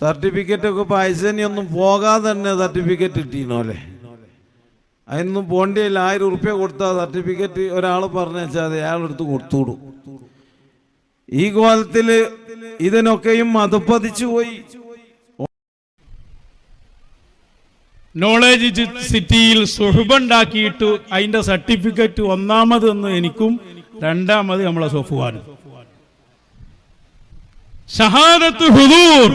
സർട്ടിഫിക്കറ്റൊക്കെ പൈസനെയൊന്നും പോകാതെ തന്നെ സർട്ടിഫിക്കറ്റ് കിട്ടീനോലെ. അതിനൊന്നും പോണ്ടിയില്ല. 1000 ഉറുപ്പ്യ കൊടുത്താൽ സർട്ടിഫിക്കറ്റ് ഒരാൾ പറഞ്ഞാൽ അത് അയാളെടുത്ത് കൊടുത്തുവിടും. ഈ കോലത്തിൽ ഇതിനൊക്കെയും മതപ്പതിച്ചു പോയി. നോളേജ് സിറ്റിയിൽ സുഹബുണ്ടാക്കിയിട്ട് അതിന്റെ സർട്ടിഫിക്കറ്റ് ഒന്നാമതെന്ന് എനിക്കും രണ്ടാമത് നമ്മളെ സൊഫുവാനും. ഷഹാദത്ത് ഹുദൂർ,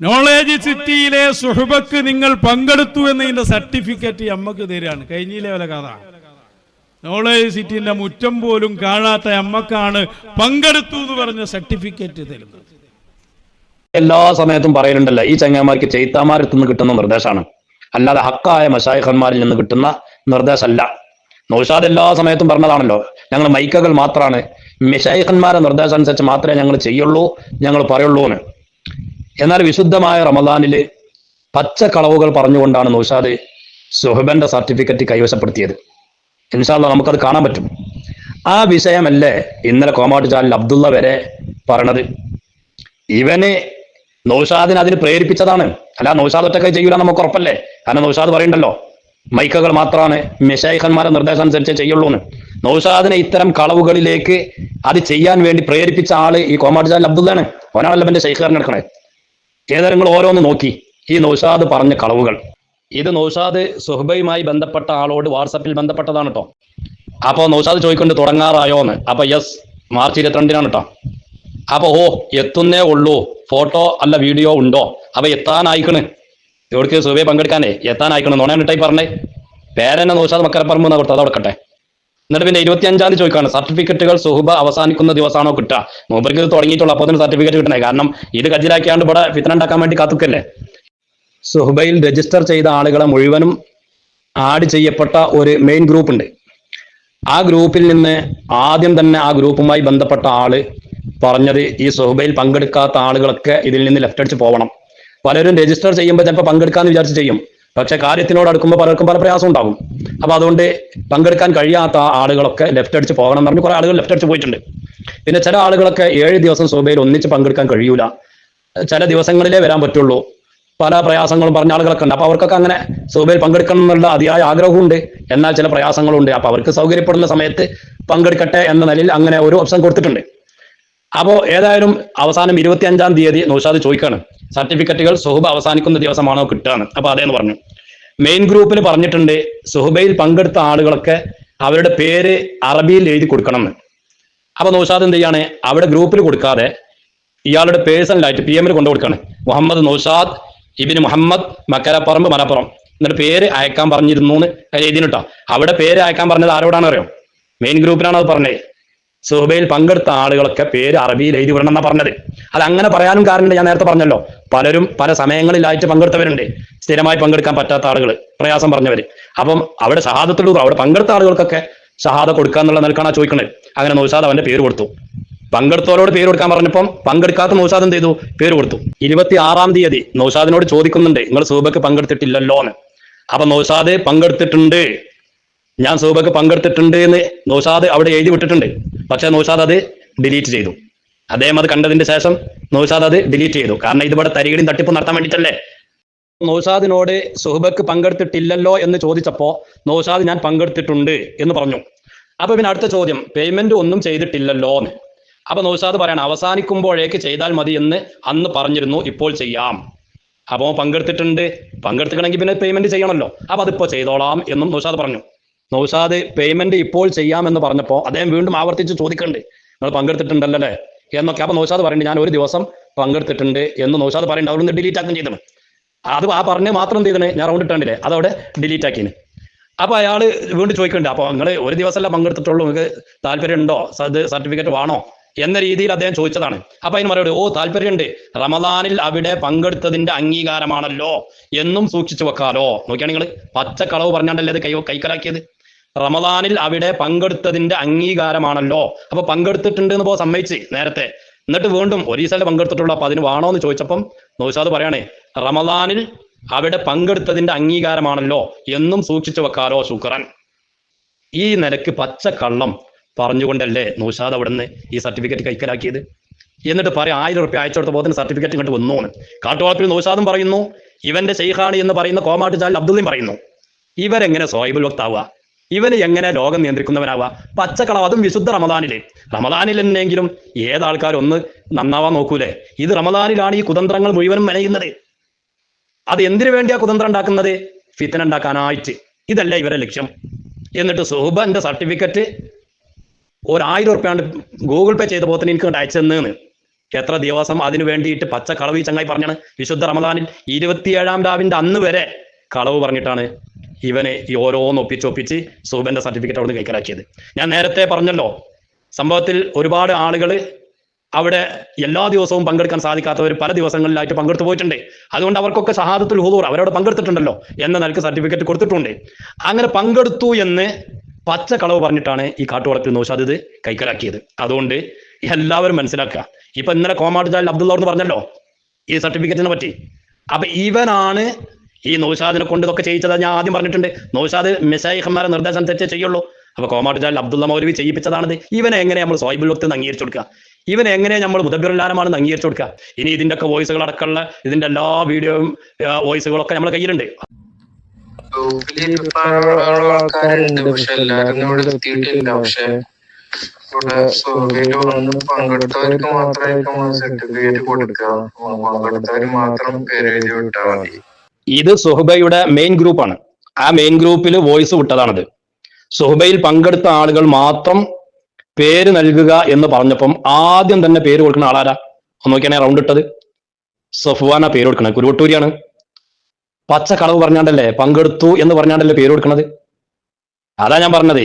നോളേജ് സിറ്റിയിലെ സുഹബക്ക് നിങ്ങൾ പങ്കെടുത്തു എന്നതിന്റെ സർട്ടിഫിക്കറ്റ് നമ്മക്ക് തരാണ്. കഴിഞ്ഞില്ലേ വല്ല കഥ. നോളേജ് സിറ്റിന്റെ മുറ്റം പോലും കാണാത്ത നമ്മക്കാണ് പങ്കെടുത്തു എന്ന് പറഞ്ഞ സർട്ടിഫിക്കറ്റ് തരുന്നത്. എല്ലാ സമയത്തും പറയലുണ്ടല്ലോ, ഈ ചങ്ങന്മാർക്ക് ചെയ്ത്താമാരത്തു നിന്ന് കിട്ടുന്ന നിർദ്ദേശമാണ്, അല്ലാതെ ഹക്കായ മശായിഖന്മാരിൽ നിന്ന് കിട്ടുന്ന നിർദ്ദേശമല്ല. നൗഷാദ് എല്ലാ സമയത്തും പറഞ്ഞതാണല്ലോ, ഞങ്ങൾ മൈക്കകൾ മാത്രമാണ്, മശായിഖന്മാരുടെ നിർദ്ദേശം അനുസരിച്ച് മാത്രമേ ഞങ്ങൾ ചെയ്യുള്ളൂ, ഞങ്ങൾ പറയുള്ളൂ എന്ന്. എന്നാൽ വിശുദ്ധമായ റമദാനില് പച്ചക്കളവുകൾ പറഞ്ഞുകൊണ്ടാണ് നൗഷാദ് സുഹബന്റെ സർട്ടിഫിക്കറ്റ് കൈവശപ്പെടുത്തിയത്. ഇൻഷാ അല്ലാഹ് നമുക്കത് കാണാൻ പറ്റും. ആ വിഷയമല്ലേ ഇന്നലെ കോമാട്ട് ചാലിൽ അബ്ദുള്ള വരെ പറയണത്. ഇവന് നൗഷാദിനെ അതിന് പ്രേരിപ്പിച്ചതാണ്. അല്ല, നൗഷാദ് ഒറ്റക്കായി ചെയ്യൂല നമുക്ക് ഉറപ്പല്ലേ. കാരണം നൗഷാദ് പറയണ്ടല്ലോ, മൈക്കകൾ മാത്രമാണ്, മശായിഖന്മാരുടെ നിർദ്ദേശം അനുസരിച്ച് ചെയ്യുള്ളൂ എന്ന്. നൗഷാദിനെ ഇത്തരം കളവുകളിലേക്ക് അത് ചെയ്യാൻ വേണ്ടി പ്രേരിപ്പിച്ച ആള് ഈ കോമാട്ട് ചാലിൽ അബ്ദുള്ളാണ്. ഓനാണല്ലോ എന്റെ ശൈഖാരൻ എടുക്കണേ. ഏതായാലും നിങ്ങൾ ഓരോന്ന് നോക്കി ഈ നൗഷാദ് പറഞ്ഞ കളവുകൾ. ഇത് നൗഷാദ് സുഹബയുമായി ബന്ധപ്പെട്ട ആളോട് വാട്സപ്പിൽ ബന്ധപ്പെട്ടതാണ് കേട്ടോ. അപ്പൊ നൗഷാദ് ചോദിക്കൊണ്ട് തുടങ്ങാറായോന്ന്. അപ്പൊ യെസ്, മാർച്ച് 22-നാണ് കേട്ടോ. അപ്പൊ എത്തുന്നേ ഉള്ളൂ, ഫോട്ടോ അല്ല വീഡിയോ ഉണ്ടോ? അപ്പൊ എത്താനായിക്കണ്, എവിടേക്ക് സുഹബയെ പങ്കെടുക്കാനേ എത്താനായിക്കണ്. നോണാനിട്ടായി പറഞ്ഞേ പേരെന്നെ നൗഷാദ് മക്കരപ്പറമ്പ് എന്നാ കൊടുത്തത്, അതവിടെ കട്ടെ. എന്നിട്ട് പിന്നെ 25-ാം തീയതി ചോദിക്കാണ് സർട്ടിഫിക്കറ്റുകൾ സുഹബ അവസാനിക്കുന്ന ദിവസമാണോ കിട്ടുക. മൂപ്പർക്ക് ഇത് തുടങ്ങിയിട്ടുള്ളൂ, അപ്പൊ അതിന് സർട്ടിഫിക്കറ്റ് കിട്ടണേ. കാരണം ഇത് കജിലാക്കിയാണ്ട് ഇവിടെ ഫിത്ന ഉണ്ടാക്കാൻ വേണ്ടി കാത്തുക്കല്ലേ. സുഹബയിൽ രജിസ്റ്റർ ചെയ്ത ആളുകളെ മുഴുവനും ആഡ് ചെയ്യപ്പെട്ട ഒരു മെയിൻ ഗ്രൂപ്പ് ഉണ്ട്. ആ ഗ്രൂപ്പിൽ നിന്ന് ആദ്യം തന്നെ ആ ഗ്രൂപ്പുമായി ബന്ധപ്പെട്ട ആള് പറഞ്ഞത്, ഈ സുഹബയിൽ പങ്കെടുക്കാത്ത ആളുകളൊക്കെ ഇതിൽ നിന്ന് ലെഫ്റ്റ് അടിച്ച് പോകണം. പലരും രജിസ്റ്റർ ചെയ്യുമ്പോൾ ചിലപ്പോൾ പങ്കെടുക്കാന്ന് വിചാരിച്ച് ചെയ്യും, പക്ഷെ കാര്യത്തിനോട് അടുക്കുമ്പോൾ പലർക്കും പല പ്രയാസം ഉണ്ടാകും. അപ്പൊ അതുകൊണ്ട് പങ്കെടുക്കാൻ കഴിയാത്ത ആളുകളൊക്കെ ലെഫ്റ്റ് അടിച്ച് പോകണം എന്ന് പറഞ്ഞ് കുറെ ആളുകൾ ലെഫ്റ്റ് അടിച്ച് പോയിട്ടുണ്ട്. പിന്നെ ചില ആളുകളൊക്കെ 7 ദിവസം സുഹബയിൽ ഒന്നിച്ച് പങ്കെടുക്കാൻ കഴിയൂല, ചില ദിവസങ്ങളിലേ വരാൻ പറ്റുള്ളൂ, പല പ്രയാസങ്ങളും പറഞ്ഞ ആളുകളൊക്കെ ഉണ്ട്. അപ്പൊ അവർക്കൊക്കെ അങ്ങനെ സുഹബയിൽ പങ്കെടുക്കണം എന്നുള്ള അതിയായ ആഗ്രഹമുണ്ട്, എന്നാൽ ചില പ്രയാസങ്ങളുണ്ട്. അപ്പൊ അവർക്ക് സൗകര്യപ്പെടുന്ന സമയത്ത് പങ്കെടുക്കട്ടെ എന്ന നിലയിൽ അങ്ങനെ ഒരു ഓപ്ഷൻ കൊടുത്തിട്ടുണ്ട്. അപ്പോ ഏതായാലും അവസാനം 25-ാം തീയതി നൗഷാദ് ചോദിക്കാണ്, സർട്ടിഫിക്കറ്റുകൾ സുഹബ അവസാനിക്കുന്ന ദിവസമാണോ കിട്ടുകയാണ്. അപ്പൊ അതേന്ന് പറഞ്ഞു. മെയിൻ ഗ്രൂപ്പിൽ പറഞ്ഞിട്ടുണ്ട് സുഹബയിൽ പങ്കെടുത്ത ആളുകളൊക്കെ അവരുടെ പേര് അറബിയിൽ എഴുതി കൊടുക്കണം എന്ന്. അപ്പൊ നൗഷാദ് എന്ത് ചെയ്യാണ്, അവിടെ ഗ്രൂപ്പിൽ കൊടുക്കാതെ ഇയാളുടെ പേഴ്സണലായിട്ട് PM കൊണ്ടു കൊടുക്കാണ്, മുഹമ്മദ് നൗഷാദ് ഇബിന് മുഹമ്മദ് മക്കരപ്പറമ്പ് മലപ്പുറം. എന്നിട്ട് പേര് അയക്കാൻ പറഞ്ഞിരുന്നു എന്ന് എഴുതിനിട്ടോ. അവിടെ പേര് അയക്കാൻ പറഞ്ഞത് ആരോടാണ് അറിയോ? മെയിൻ ഗ്രൂപ്പിലാണ് അത് പറഞ്ഞത്. സുഹബയിൽ പങ്കെടുത്ത ആളുകളൊക്കെ പേര് അറബിയിൽ എഴുതി വിടണം എന്നാ പറഞ്ഞത്. അത് അങ്ങനെ പറയാനും കാരണം ഞാൻ നേരത്തെ പറഞ്ഞല്ലോ, പലരും പല സമയങ്ങളിലായിട്ട് പങ്കെടുത്തവരുണ്ട്, സ്ഥിരമായി പങ്കെടുക്കാൻ പറ്റാത്ത ആളുകൾ, പ്രയാസം പറഞ്ഞവര്. അപ്പം അവിടെ ഷഹാദത്തുള്ളൂ, അവിടെ പങ്കെടുത്ത ആളുകൾക്കൊക്കെ ഷഹാദ കൊടുക്കാന്നുള്ള നിലക്കാണ് ചോദിക്കുന്നത്. അങ്ങനെ നൗഷാദ് അവന്റെ പേര് കൊടുത്തു. പങ്കെടുത്തവരോട് പേര് കൊടുക്കാൻ പറഞ്ഞപ്പം പങ്കെടുക്കാത്ത നൗഷാദ് എന്ത് ചെയ്തു, പേര് കൊടുത്തു. 26-ാം തീയതി നൗഷാദിനോട് ചോദിക്കുന്നുണ്ട്, നിങ്ങൾ സുഹബക്ക് പങ്കെടുത്തിട്ടില്ലല്ലോ എന്ന്. അപ്പൊ നൗഷാദ് പങ്കെടുത്തിട്ടുണ്ട്, ഞാൻ സുഹബക്ക് പങ്കെടുത്തിട്ടുണ്ട് എന്ന് നൗഷാദ് അവിടെ എഴുതി വിട്ടിട്ടുണ്ട്. പക്ഷെ നൗഷാദ് അത് ഡിലീറ്റ് ചെയ്തു. അദ്ദേഹം അത് കണ്ടതിന്റെ ശേഷം നൗഷാദ് അത് ഡിലീറ്റ് ചെയ്തു. കാരണം ഇതിവിടെ തരികടിയും തട്ടിപ്പും നടത്താൻ വേണ്ടിയിട്ടല്ലേ. നൗഷാദിനോട് സുഹബക്ക് പങ്കെടുത്തിട്ടില്ലല്ലോ എന്ന് ചോദിച്ചപ്പോ നൗഷാദ് ഞാൻ പങ്കെടുത്തിട്ടുണ്ട് എന്ന് പറഞ്ഞു. അപ്പൊ പിന്നെ അടുത്ത ചോദ്യം, പേയ്മെന്റ് ഒന്നും ചെയ്തിട്ടില്ലല്ലോ എന്ന്. അപ്പൊ നൗഷാദ് പറയണം, അവസാനിക്കുമ്പോഴേക്ക് ചെയ്താൽ മതി എന്ന് അന്ന് പറഞ്ഞിരുന്നു, ഇപ്പോൾ ചെയ്യാം. അപ്പോ പങ്കെടുത്തിട്ടുണ്ട്, പങ്കെടുത്തിക്കണമെങ്കിൽ പിന്നെ പേയ്മെന്റ് ചെയ്യണമല്ലോ, അപ്പൊ അതിപ്പോ ചെയ്തോളാം എന്നും നൗഷാദ് പറഞ്ഞു. നൗഷാദ് പേയ്മെന്റ് ഇപ്പോൾ ചെയ്യാമെന്ന് പറഞ്ഞപ്പോ അദ്ദേഹം വീണ്ടും ആവർത്തിച്ച് ചോദിക്കണ്ട്, നിങ്ങൾ പങ്കെടുത്തിട്ടുണ്ടല്ലേ എന്നൊക്കെ. അപ്പൊ നൗഷാദ് പറയുന്നുണ്ട്, ഞാൻ ഒരു ദിവസം പങ്കെടുത്തിട്ടുണ്ട് എന്ന് നൗഷാദ് പറയുന്നുണ്ട്. അവിടെ നിന്ന് ഡിലീറ്റ് ആക്കുകയും ചെയ്തത്. അത് ആ പറഞ്ഞ് മാത്രം ചെയ്തേ, ഞാൻ റൗണ്ട് ഇട്ടേ, അതവിടെ ഡിലീറ്റ് ആക്കിന്. അപ്പൊ അയാള് വീണ്ടും ചോദിക്കുന്നുണ്ട്, അപ്പൊ നിങ്ങൾ ഒരു ദിവസമല്ല പങ്കെടുത്തിട്ടുള്ളൂ, നിങ്ങൾക്ക് താല്പര്യം ഉണ്ടോ, സർട്ടിഫിക്കറ്റ് വേണോ എന്ന രീതിയിൽ അദ്ദേഹം ചോദിച്ചതാണ്. അപ്പൊ അതിന് മറുപടി, താല്പര്യമുണ്ട്, റമദാനിൽ അവിടെ പങ്കെടുത്തതിന്റെ അംഗീകാരമാണല്ലോ എന്നും സൂക്ഷിച്ചു വെക്കാലോ. നോക്കിയാണ് നിങ്ങൾ പച്ചക്കളവ് പറഞ്ഞാണ്ടല്ലേ അത് കൈക്കലാക്കിയത്. റമദാനിൽ അവിടെ പങ്കെടുത്തതിന്റെ അംഗീകാരമാണല്ലോ. അപ്പൊ പങ്കെടുത്തിട്ടുണ്ട് എന്ന് സമ്മതിച്ച് നേരത്തെ. എന്നിട്ട് വീണ്ടും ഒരു ദിവസം പങ്കെടുത്തിട്ടുള്ളൂ, അപ്പൊ അതിന് വേണോ എന്ന് ചോദിച്ചപ്പം നൗഷാദ് പറയണേ, റമദാനിൽ അവിടെ പങ്കെടുത്തതിന്റെ അംഗീകാരമാണല്ലോ എന്നും സൂക്ഷിച്ചു വെക്കാലോ, ശുക്രൻ. ഈ നിലക്ക് പച്ചക്കള്ളം പറഞ്ഞുകൊണ്ടല്ലേ നൗഷാദ് അവിടുന്ന് ഈ സർട്ടിഫിക്കറ്റ് കൈക്കലാക്കിയത്. എന്നിട്ട് പറയും 1000 റുപ്യ അയച്ചു കൊടുത്ത പോത്തിന് സർട്ടിഫിക്കറ്റ് ഇങ്ങോട്ട് വന്നോന്ന്. കാട്ടുവളപ്പിൽ നൗഷാദും പറയുന്നു, ഇവന്റെ ഷെയ്ഖാണ് എന്ന് പറയുന്ന കോമാട്ടുചാൽ അബ്ദുള്ളയും പറയുന്നു. ഇവരെങ്ങനെ സ്വൈബുൽ വക്താവുക? ഇവന് എങ്ങനെ ലോകം നിയന്ത്രിക്കുന്നവനാവുക? പച്ചക്കളവ്, അതും വിശുദ്ധ റമദാനിൽ എന്നെങ്കിലും ഏതാൾക്കാർ ഒന്ന് നന്നാവാൻ നോക്കൂലേ? ഇത് റമദാനിലാണ് ഈ കുതന്ത്രങ്ങൾ മുഴുവനും മെനയുന്നത്. അത് എന്തിനു വേണ്ടിയാ കുതന്ത്രം ഉണ്ടാക്കുന്നത്? ഫിത്ന ഉണ്ടാക്കാനായിട്ട്. ഇതല്ല ഇവരെ ലക്ഷ്യം. എന്നിട്ട് സുഹബന്റെ സർട്ടിഫിക്കറ്റ് 1000 റുപ്യാണ്ട് ഗൂഗിൾ പേ ചെയ്ത പോത്തിന് എനിക്ക് അയച്ചെന്ന്. എത്ര ദിവസം അതിനു വേണ്ടിയിട്ട് പച്ചക്കളവ് ഈ ചങ്ങായി പറഞ്ഞാണ്. വിശുദ്ധ റമദാനിൽ 27-ാം രാവിന്റെ അന്ന് വരെ കളവ് പറഞ്ഞിട്ടാണ് ഇവനെ ഈ ഓരോന്ന് ഒപ്പിച്ചൊപ്പിച്ച് സുഹബന്റെ സർട്ടിഫിക്കറ്റ് അവിടെ നിന്ന് കൈക്കലാക്കിയത്. ഞാൻ നേരത്തെ പറഞ്ഞല്ലോ, സംഭവത്തിൽ ഒരുപാട് ആളുകൾ അവിടെ എല്ലാ ദിവസവും പങ്കെടുക്കാൻ സാധിക്കാത്തവർ പല ദിവസങ്ങളിലായിട്ട് പങ്കെടുത്തു പോയിട്ടുണ്ട്. അതുകൊണ്ട് അവർക്കൊക്കെ ഷഹാദത്തുൽ ഹുദൂർ അവരവിടെ പങ്കെടുത്തിട്ടുണ്ടല്ലോ എന്ന നിലക്ക് സർട്ടിഫിക്കറ്റ് കൊടുത്തിട്ടുണ്ട്. അങ്ങനെ പങ്കെടുത്തു എന്ന് പച്ചക്കളവ് പറഞ്ഞിട്ടാണ് ഈ കാട്ടുവളപ്പിൽ നൗഷാദ് ഇത് കൈക്കലാക്കിയത്. അതുകൊണ്ട് എല്ലാവരും മനസ്സിലാക്കുക. ഇപ്പൊ ഇന്നലെ കോമാട്ടുചാൽ അബ്ദുള്ള എന്ന് പറഞ്ഞല്ലോ ഈ സർട്ടിഫിക്കറ്റിനെ പറ്റി. അപ്പൊ ഇവനാണ് ഈ നൗഷാദിനെ കൊണ്ട് ഇതൊക്കെ ചെയ്യിച്ചത്. ഞാൻ ആദ്യം പറഞ്ഞിട്ടുണ്ട്, നൗഷാദ് മെശായിഖന്മാരെ നിർദ്ദേശം തെറ്റേ ചെയ്യുള്ളൂ. അപ്പൊ കോമാട്ടുചാൽ അബ്ദുള്ള മൗലവി ചെയ്യിപ്പിച്ചതാണിത്. ഇവനെ എങ്ങനെ നമ്മൾ സ്വൈബുൽ വക്ത് അംഗീകരിച്ചു കൊടുക്കുക? ഇവനെ എങ്ങനെ നമ്മൾ മുദബ്ബിറുൽ അംഗീകരിച്ചു കൊടുക്കുക? ഇനി ഇതിന്റെ ഒക്കെ വോയിസുകൾ അടക്കമുള്ള ഇതിന്റെ എല്ലാ വീഡിയോയും വോയിസുകളൊക്കെ നമ്മുടെ കയ്യിലുണ്ട്. ആൾക്കാരുണ്ട്, പക്ഷെ എല്ലാരും ഇവിടെ എത്തിയിട്ടില്ല. പക്ഷെ പങ്കെടുത്തവർക്ക് മാത്രമായിരിക്കും സർട്ടിഫിക്കറ്റ് കൊടുക്കുക. പങ്കെടുത്തവർ മാത്രം പേര് എഴുതി വിട്ടാൽ മതി. ഇത് സുഹബയുടെ മെയിൻ ഗ്രൂപ്പാണ്. ആ മെയിൻ ഗ്രൂപ്പിൽ വോയിസ് വിട്ടതാണിത്. സുഹബയിൽ പങ്കെടുത്ത ആളുകൾ മാത്രം പേര് നൽകുക എന്ന് പറഞ്ഞപ്പം ആദ്യം തന്നെ പേര് കൊടുക്കുന്ന ആളാരാ? ഒന്ന് നോക്കിയാണെ റൗണ്ട് ഇട്ടത് സഫ്വാന പേര് കൊടുക്കണത്. കുരുവട്ടൂരിയാണ്. പച്ചക്കളവ് പറഞ്ഞാണ്ടല്ലേ, പങ്കെടുത്തു എന്ന് പറഞ്ഞാണ്ടല്ലേ പേര് കൊടുക്കണത്. അതാ ഞാൻ പറഞ്ഞത്.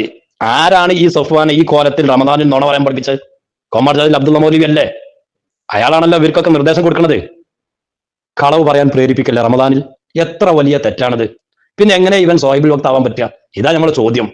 ആരാണ് ഈ സഫ്വാന ഈ കോലത്തിൽ റമദാനിൽ നുണ പറയാൻ പഠിപ്പിച്ചത്? കോമാട്ടുചാൽ അബ്ദുള്ള മൗലവി അല്ലേ? അയാളാണല്ലോ ഇവർക്കൊക്കെ നിർദ്ദേശം കൊടുക്കുന്നത്. കളവ് പറയാൻ പ്രേരിപ്പിക്കല്ലേ റമദാനിൽ? എത്ര വലിയ തെറ്റാണിത്. പിന്നെ എങ്ങനെ ഇവൻ സ്വൈബുൽ വക്ത് ആവാൻ പറ്റുക? ഇതാ നമ്മുടെ ചോദ്യം.